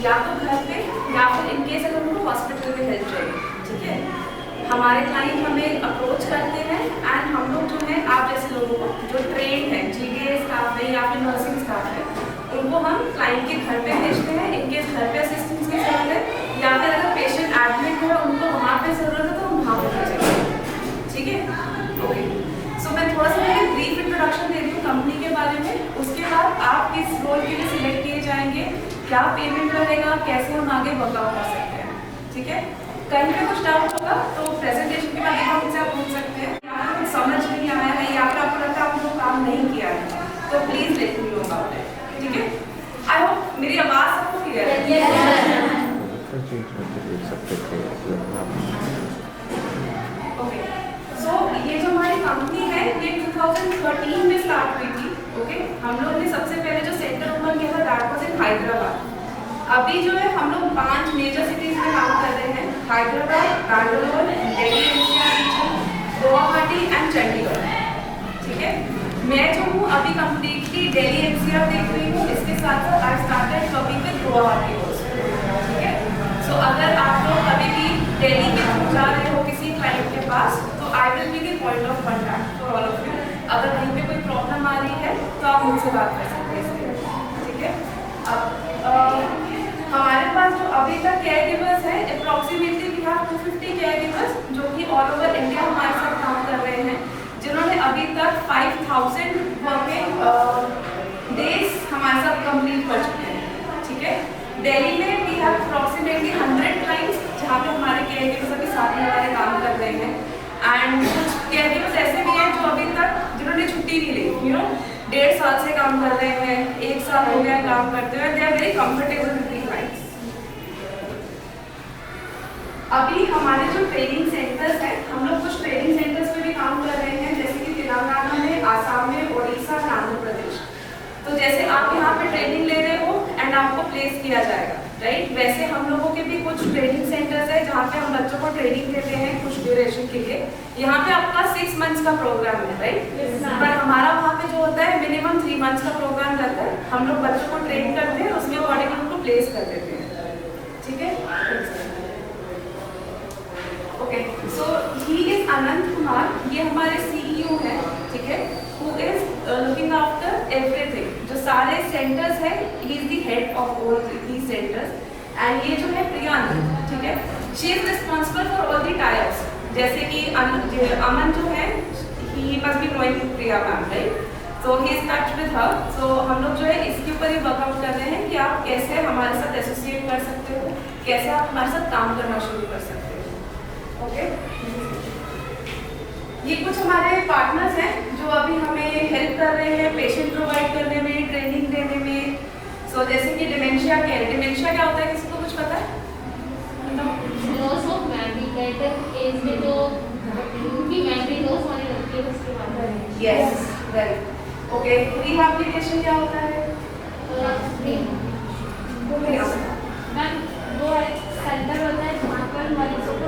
या तो घर पे या फिर इनकेस अगर उनको हॉस्पिटल में हेल्प चाहिए, ठीक है। हमारे क्लाइंट हमें अप्रोच करते हैं एंड हम लोग जो है आप जैसे लोगों को जो ट्रेन है, GDA स्टाफ है या फिर नर्सिंग स्टाफ है, उनको हम क्लाइंट के घर पे भेजते हैं इनकेस घर पे असिस्टेंस की जरूरत है, या फिर अगर पेशेंट एडमिट है उनको वहाँ पे जरूरत है तो हम वहाँ पे भेजेंगे, ठीक है। ओके, सो मैं थोड़ा सा ब्रीफ इंट्रोडक्शन दे दूँ कंपनी के बारे में, उसके बाद आप किस रोल के लिए सिलेक्ट किए जाएंगे, क्या पेमेंट रहेगा, कैसे हम आगे वर्कआउट कर सकते हैं, ठीक है। कहीं पे कुछ डाउट होगा तो प्रेजेंटेशन के बाद आप मुझसे पूछ सकते हैं, यहाँ कुछ समझ नहीं आया है या फिर आपको लगता है आपने काम नहीं किया है तो please let me know about it, ठीक है। आई होप मेरी आवाज सबको क्लियर है। ओके, सो ये जो हमारी कंपनी है ये 2013 में स्टार्ट हुई थी, ओके। हम लोग ने सबसे पहले जो सेंटर ओपन किया था दैट वाज इन हैदराबाद। अभी जो है हम लोग 5 मेजर सिटीज में काम कर रहे हैं, Hyderabad, Bangalore, Delhi NCR region, Guwahati and Chandigarh, ठीक है। मैं जो हूँ अभी कंप्लीटली दिल्ली एनसीआर देख रही हूँ, इसके साथ साथ I started working with Guwahati also, ठीक है। सो अगर आप लोग कभी भी दिल्ली के थ्रू जा रहे हो किसी क्लाइंट के पास तो I will be the point of contact for all of you. अगर कहीं पे कोई प्रॉब्लम आ रही है तो आप मुझसे बात कर सकते हैं इसके, ठीक है। अब हमारे पास जो अभी तक केयर गिवर्स हैं approximately we have 250 caregivers जो कि ऑल ओवर इंडिया हमारे साथ काम कर रहे हैं, जिन्होंने अभी तक 5000 वर्किंग डेज हमारे साथ कंप्लीट कर चुके हैं, ठीक है। दिल्ली में वी हैव अप्रॉक्सीमेटली 100 क्लाइंट्स जहाँ पे हमारे केयर गिवर्स अभी साथ में हमारे काम कर रहे हैं, एंड कुछ केयर गिवर्स ऐसे भी हैं जो अभी तक जिन्होंने छुट्टी नहीं ली, यू नो 1.5 साल से काम कर रहे हैं, 1 साल हो गया काम करते हुए, they are very comfortable with the clients. अभी हमारे जो ट्रेनिंग सेंटर्स हैं, हम लोग कुछ ट्रेनिंग सेंटर्स पे भी काम कर रहे हैं, जैसे कि तेलंगाना में, आसाम में, उड़ीसा, आंध्र प्रदेश। तो जैसे आप यहाँ पे ट्रेनिंग ले रहे हो एंड आपको प्लेस किया जाएगा, राइट, वैसे हम लोगों के भी कुछ ट्रेनिंग सेंटर्स है जहाँ पे हम बच्चों को ट्रेनिंग देते हैं कुछ ड्यूरेशन के लिए। यहाँ पे आपका 6 मंथ्स का प्रोग्राम है, राइट, पर हमारा वहाँ पे जो होता है मिनिमम 3 मंथ्स का प्रोग्राम रहता है। हम लोग बच्चों को ट्रेन करते हैं, उसके अकॉर्डिंग उनको प्लेस कर देते हैं, ठीक है। Okay, so he is Anant Kumar, ये हमारे CEO हैं, ठीक है, who is looking after everything, जो सारे सेंटर्स हैं, he is the head of all these centres. And ये जो है प्रियांक, ठीक है, she is responsible for all the types, जैसे कि अमन जो है he must be knowing Priya ma'am, right, so he is touch with her. So हम लोग जो है इसके ऊपर ही वर्कआउट कर रहे हैं कि आप कैसे हमारे साथ एसोसिएट कर सकते हो, कैसे आप हमारे साथ काम करना शुरू कर सकते हो, ओके। ये कुछ हमारे पार्टनर्स हैं जो अभी हमें हेल्प कर रहे हैं पेशेंट प्रोवाइड करने में, ट्रेनिंग देने में। सो जैसे कि डिमेंशिया केयर, डिमेंशिया क्या होता है, किसी को कुछ पता है? लॉस ऑफ मेमोरी, कहते एज में जो उनकी मेमोरी लॉस होने लगती है उसके बाद। Yes, right, okay. रिहैबिलिटेशन क्या होता है? मैम वो सेंटर होता है जहाँ पर मरीजों को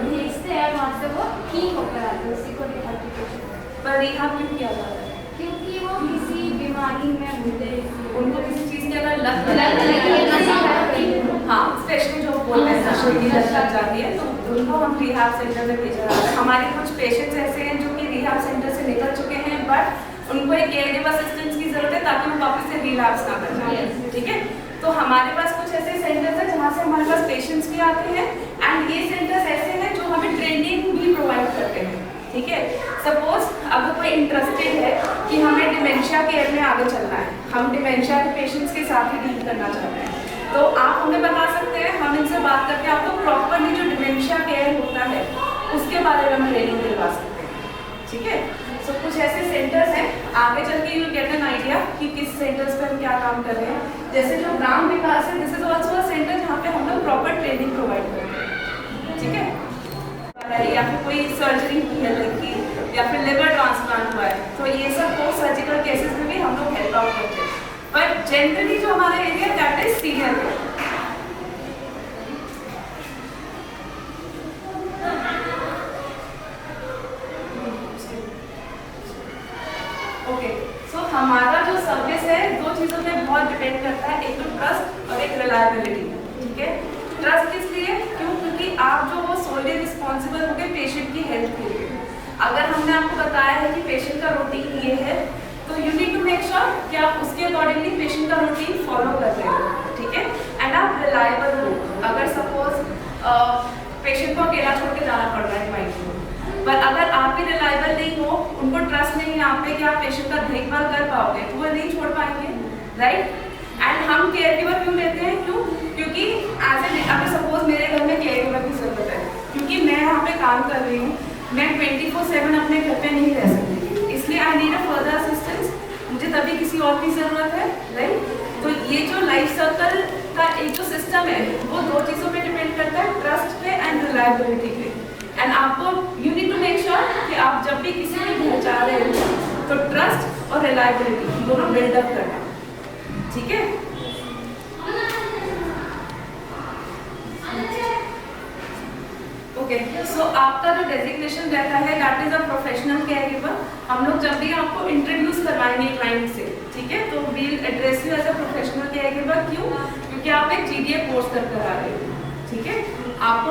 भेजते हैं, वहाँ से वो ठीक होकर आते हैं, उसी को रिहैबिलिटेशन। पर रिहैब क्यों किया जाता है? क्योंकि वो किसी बीमारी में होते हैं, उनको किसी चीज़ की अगर लत लगी, हाँ, स्पेशली जो बोलते हैं नशे की लत लग जाती है तो उनको हम रिहैब सेंटर में भेजा जाता है। हमारे कुछ पेशेंट्स ऐसे हैं जो कि रिहैब सेंटर से निकल चुके हैं, बट उनको एक केयर गिवर असिस्टेंस की जरूरत है ताकि वो वापस से रिलैप्स ना कर जाए, ठीक है। तो हमारे पास कुछ ऐसे सेंटर्स हैं जहाँ से हमारे पास पेशेंट्स भी आते हैं, एंड ये सेंटर्स ऐसे हैं जो हमें ट्रेनिंग भी प्रोवाइड करते हैं, ठीक है। सपोज अगर कोई इंटरेस्टेड है कि हमें डिमेंशिया केयर में आगे चलना है, हम डिमेंशिया के पेशेंट्स के साथ ही डील करना चाहते हैं, तो आप हमें बता सकते हैं, हम इनसे बात करके आपको प्रॉपरली जो डिमेंशिया केयर होता है उसके बारे में हम ट्रेनिंग दिलवा सकते हैं, ठीक है। सो कुछ ऐसे सेंटर्स हैं, आगे चल के यू गेट एन आइडिया कि किस सेंटर्स पर हम क्या काम कर रहे हैं। जैसे जो ग्राम विकास है, this is also a centre जहाँ पे हम लोग प्रॉपर ट्रेनिंग प्रोवाइड करते हैं, ठीक है। या फिर कोई सर्जरी की है लड़की, या फिर लिवर ट्रांसप्लांट हुआ है, तो ये सब पोस्ट सर्जिकल केसेस में भी हम लोग हेल्प आउट करते हैं। बट जनरली जो हमारा area that is senior care. Okay, so हमारा जो सर्विस है 2 चीज़ों पे बहुत डिपेंड करता है, एक तो ट्रस्ट और एक रिलायबिलिटी, ठीक है। ट्रस्ट किस लिए? क्यों? क्योंकि आप जो हो सोली रिस्पॉन्सिबल हो गए पेशेंट की हेल्थ के लिए। अगर हमने आपको बताया है कि पेशेंट का रूटीन ये है, तो you need to make sure कि आप उसके अकॉर्डिंगली पेशेंट का रूटीन फॉलो कर रहे हो, ठीक है। एंड आप रिलायबल हो। अगर सपोज पेशेंट को अकेला छोड़ के जाना पड़ रहा है क्लाइंट को, पर अगर आप भी रिलायबल नहीं हो, उनको ट्रस्ट नहीं है आप पे कि आप पेशेंट का देखभाल कर पाओगे, तो वो नहीं छोड़ पाएंगे, राइट। एंड हम केयर गिवर क्यों लेते हैं? क्यों? क्योंकि अगर सपोज मेरे घर में केयर गिवर की जरूरत है, क्योंकि मैं यहाँ पे काम कर रही हूँ, मैं 24/7 अपने घर पे नहीं रह सकती, इसलिए I need a further assistance, मुझे तभी किसी और की ज़रूरत है, राइट। तो ये जो लाइफ सर्कल का एक जो सिस्टम है वो दो चीज़ों पे डिपेंड करता है, ट्रस्ट पे एंड रिलायबिलिटी पे। एंड आपको you need to make sure कि आप जब भी किसी के घर जा रहे हो तो ट्रस्ट और रिलायबिलिटी दोनों बिल्डअप करना, ठीक है। ओके, सो आपका जो डेजिग्नेशन रहता है that is a professional care giver. हम लोग जब भी आपको इंट्रोड्यूस करवाएंगे क्लाइंट से, ठीक है, तो we'll address you as a professional caregiver. क्यों? क्योंकि आप एक GDA कोर्स कर आ रहे हो, ठीक है। आपको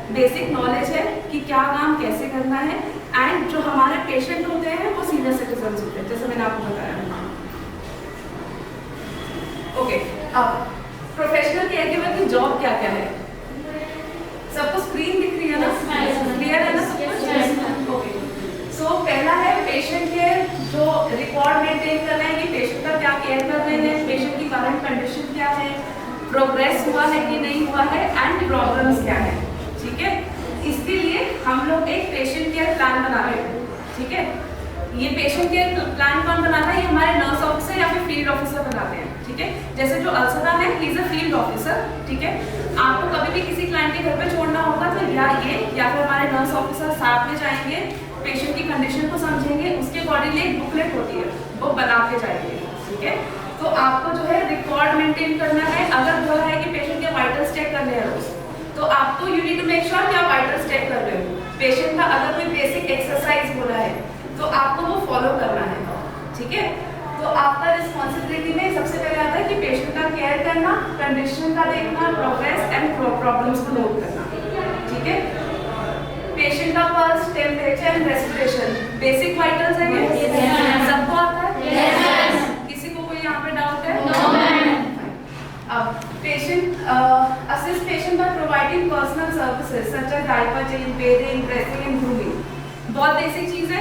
बेसिक नॉलेज है कि क्या काम कैसे करना है, एंड जो हमारे पेशेंट होते हैं वो सीनियर सिटीजन होते हैं, जैसे मैंने आपको बताया। ओके, अब प्रोफेशनल केयर गिवर की जॉब क्या क्या है? सबको स्क्रीन दिख रही है ना? क्लियर है ना सब कुछ? ओके, सो पहला है पेशेंट केयर, जो रिकॉर्ड मेंटेन करना है कि पेशेंट का क्या केयर कर रहे हैं, पेशेंट की करंट कंडीशन क्या है, प्रोग्रेस हुआ है कि नहीं हुआ है, एंड प्रॉब्लम्स क्या है, ठीक है। इसके लिए हम लोग एक पेशेंट केयर प्लान बना रहे हैं, ठीक है। ये पेशेंट केयर प्लान कौन बनाता है? ये हमारे नर्स ऑफिसर या फिर फील्ड ऑफिसर बनाते हैं, ठीक है। जैसे जो अल्सरा है he is a field officer, ठीक है। आपको कभी भी किसी क्लाइंट के घर पे छोड़ना होगा तो या फिर हमारे नर्स ऑफिसर साथ में जाएंगे, पेशेंट की कंडीशन को समझेंगे, उसके अकॉर्डिंगली एक बुकलेट होती है वो बना के जाएंगे, ठीक है। तो आपको जो है रिकॉर्ड मेंटेन करना है। अगर बोला है कि पेशेंट के वाइटल्स चेक करने हैं रोज, तो आपको you need to make sure कि आप वाइटल्स चेक कर रहे हो। पेशेंट का अगर कोई बेसिक एक्सरसाइज बोला है तो आपको वो फॉलो करना है, ठीक है। तो आपका रिस्पॉन्सिबिलिटी में सबसे पहले आता है कि पेशेंट का केयर करना, कंडीशन का देखना, प्रोग्रेस एंड प्रॉब्लम्स को नोट करना, ठीक है। पेशेंट का pulse, temperature and respiration basic vitals है ये सबको आता है? किसी को कोई यहाँ पे डाउट है? अब patient assist patient by providing personal services such as diaper change, bedding, dressing and grooming. बहुत बेसिक चीज है,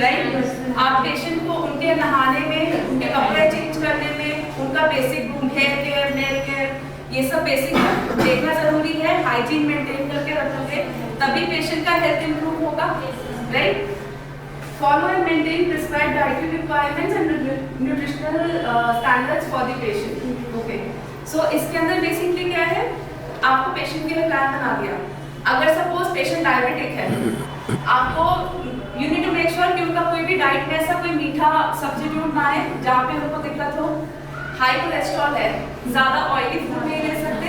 राइट। आप पेशेंट को उनके नहाने में, उनके कपड़े चेंज करने में, उनका basic groom, hair care, nail care, ये सब बेसिक देखना जरूरी है। हाइजीन मेंटेन करके रखोगे तभी पेशेंट का हेल्थ इंप्रूव होगा, right. Follow and maintain prescribed dietary requirements and nutritional standards for the patient. Okay, so इसके अंदर बेसिकली क्या है? आपको पेशेंट के लिए प्लान बना दिया। अगर सपोज पेशेंट डायबिटिक है, आपको you need to make sure कि उनका कोई भी डाइट में ऐसा कोई मीठा सब्स्टिट्यूट ना है जहाँ पे उनको दिक्कत हो। हाई कोलेस्ट्रॉल है, ज़्यादा ऑयली फूड नहीं ले सकते।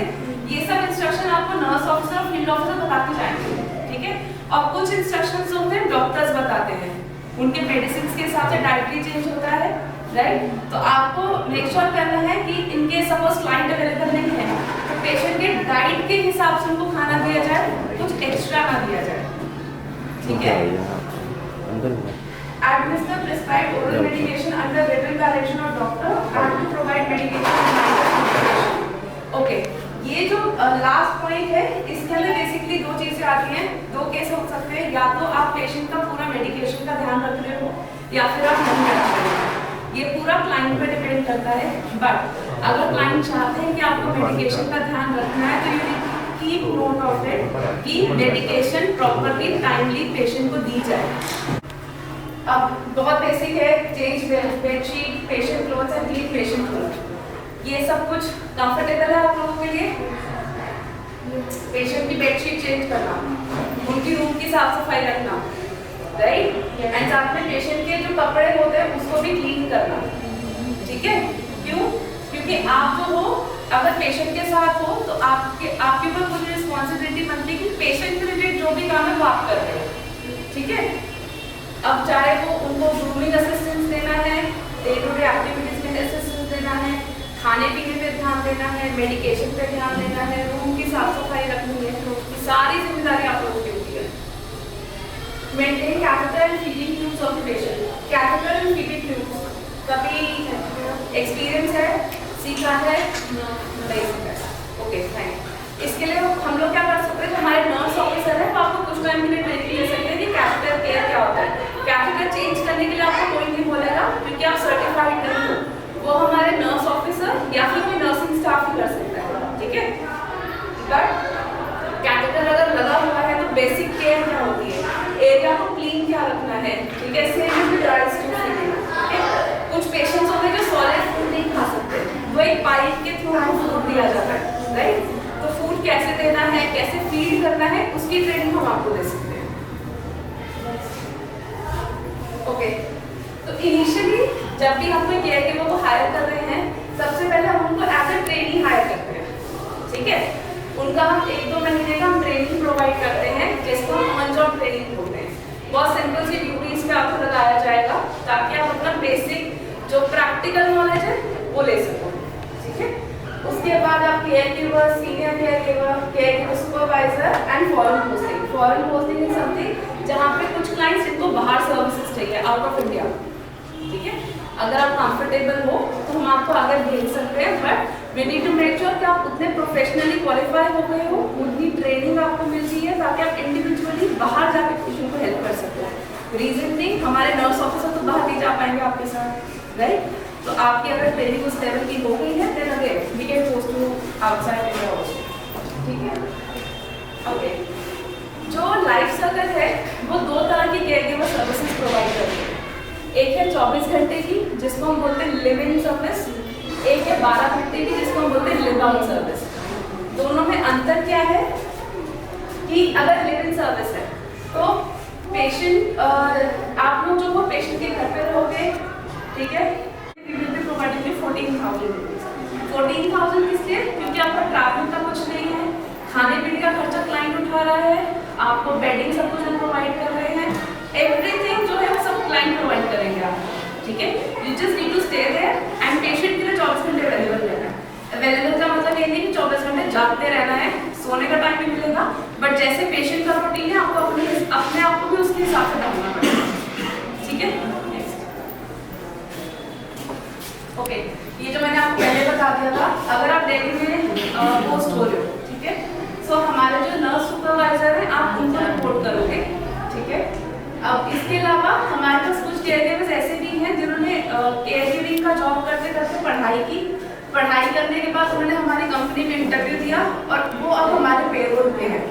ये सब इंस्ट्रक्शन आपको नर्स ऑफिसर और फील्ड ऑफिसर बताते जाएंगे, ठीक है। और कुछ इंस्ट्रक्शंस होते हैं डॉक्टर्स बताते हैं, उनके मेडिसिन के हिसाब से डाइटरी चेंज होता है, राइट। तो आपको मेक श्योर करना है कि इनके सपोज क्लाइंट अवेलेबल नहीं है तो पेशेंट के डाइट के हिसाब से उनको खाना दिया जाए, कुछ एक्स्ट्रा ना दिया जाए, ठीक है। Administer prescribed oral medication under written direction of doctor and to provide medication in line with indication. Okay, ये जो लास्ट पॉइंट है इसके अंदर बेसिकली दो चीजें आती हैं। दो केस हो सकते हैं, या तो आप पेशेंट का पूरा मेडिकेशन का ध्यान रख रहे हो या फिर आप नहीं रख रहे हो। ये पूरा क्लाइंट पे डिपेंड करता है। बट अगर क्लाइंट चाहते हैं कि आपको मेडिकेशन का ध्यान रखना है तो you keep note of it कि मेडिकेशन प्रॉपरली टाइमली पेशेंट को दी जाए। अब बहुत बेसिक है, change bedsheet, patient clothes and clean patient cloth. ये सब कुछ कंफर्टेबल है आप लोगों के लिए? पेशेंट की बेडशीट चेंज करना, उनकी रूम की साफ सफाई रखना, राइट। एंड साथ में पेशेंट के जो कपड़े होते हैं उसको भी क्लीन करना, ठीक है। क्यों? क्योंकि आप जो हो अगर पेशेंट के साथ हो तो आपके ऊपर पूरी रिस्पॉन्सिबिलिटी बनती है कि पेशेंट के रिलेटेड जो भी काम है वो आप कर रहे हो, ठीक है। अब चाहे वो उनको ग्रूमिंग असिस्टेंस देना है, डे टू डे एक्टिविटीज में असिस्टेंस देना है, खाने पीने में ध्यान देना है, मेडिकेशन पे ध्यान देना है, रूम की साफ सफाई रखनी है, तो उसकी सारी जिम्मेदारी आप लोगों की होती है। Maintain catheter and feeding tubes of patient. Catheter and feeding tubes कभी एक्सपीरियंस है, सीखा है, नहीं सीखा है? Okay fine. इसके लिए हम लोग क्या कर सकते हैं, हमारे नर्स ऑफिसर है, वो आपको कुछ टाइम के लिए ट्रेनिंग ले सकते हैं कि कैथेटर केयर क्या होता है। कैथेटर चेंज करने के लिए आपको कोई नहीं बोलेगा क्योंकि आप सर्टिफाइड नहीं हो, वो हमारे नर्स ऑफिसर या फिर कोई नर्सिंग स्टाफ ही कर सकता है, ठीक है। बट कैथेटर अगर लगा हुआ है तो बेसिक केयर क्या होती है, एरिया को क्लीन क्या रखना है, ठीक है, सेम ड्राई स्टूल ठीक है। कुछ पेशेंट्स होते हैं जो सॉलिड फूड नहीं खा सकते, वो एक पाइप के थ्रू फूड दिया जाता है, राइट। तो फूड कैसे देना है, कैसे फीड करना है, उसकी ट्रेनिंग हम आपको दे सकते हैं। ओके, तो इनिशियली जब भी हम कोई केयर गिवर को हायर कर रहे हैं, सबसे पहले हम उनको एज ए ट्रेनी हायर करते हैं, ठीक है। उनका हम 1-2 महीने का हम ट्रेनिंग प्रोवाइड करते हैं, जिसको हम ऑन जॉब ट्रेनिंग बोलते हैं। बहुत सिंपल सी ड्यूटीज पे आपको लगाया जाएगा ताकि आप अपना बेसिक जो प्रैक्टिकल नॉलेज है वो ले सको, ठीक है। उसके बाद आप care giver, senior care giver supervisor and foreign posting. Foreign posting is something जहाँ पे कुछ क्लाइंट्स जिनको बाहर सर्विसेज चाहिए आउट ऑफ इंडिया, ठीक है। अगर आप कंफर्टेबल हो तो हम आपको आगे भेज सकते हैं, but we need to make sure कि आप उतने प्रोफेशनली क्वालिफाई हो गए हो, उतनी ट्रेनिंग आपको मिल रही है ताकि आप इंडिविजुअली बाहर जाकर पेशेंट को हेल्प कर सको। रीजन नहीं, हमारे नर्स ऑफिसर तो बाहर नहीं जा पाएंगे आपके साथ, राइट। तो आपकी अगर ट्रेनिंग उस लेवल की हो गई है, then again we can post to outside India also, ठीक है। ओके, जो लाइफ सर्कल है वो 2 तरह की केयर गिवर सर्विसेज प्रोवाइड करती है। एक है 24 घंटे की, जिसको हम बोलते हैं लिव इन सर्विस, एक है 12 घंटे की, जिसको हम बोलते हैं लिव आउट सर्विस। दोनों में अंतर क्या है कि अगर लिव इन सर्विस है तो पेशेंट आप लोग जो वो पेशेंट के घर पे रहोगे, ठीक है, प्रोवाइडिंग 14,000 रुपीज। 14,000 किसलिए? क्योंकि आपका ट्रैवलिंग का कुछ नहीं है, खाने पीने का खर्चा क्लाइंट उठा रहा है, आपको बेडिंग सब कुछ हम प्रोवाइड कर रहे हैं, एवरीथिंग जो है वो सब क्लाइंट प्रोवाइड करेंगे आपको, ठीक है। You just need to stay there and patient के लिए 24 घंटे अवेलेबल रहना है। अवेलेबल का मतलब ये नहीं कि 24 घंटे जागते रहना है, सोने का टाइम भी मिलेगा, बट जैसे पेशेंट का रूटीन है आपको अपने आप को भी उसके हिसाब से ढालना पड़ेगा, ठीक है। ओके, ये जो मैंने आपको पहले बता दिया था, अगर आप दिल्ली में पोस्ट हो रहे हो, ठीक है, सो हमारे जो नर्स सुपरवाइजर हैं आप उनको रिपोर्ट करोगे, ठीक है। अब इसके अलावा हमारे पास कुछ केयर गिवर्स ऐसे भी हैं जिन्होंने केयर गिविंग का जॉब करते करते पढ़ाई की, पढ़ाई करने के बाद उन्होंने हमारी कंपनी में इंटरव्यू दिया और वो अब हमारे पेरोल पे हैं।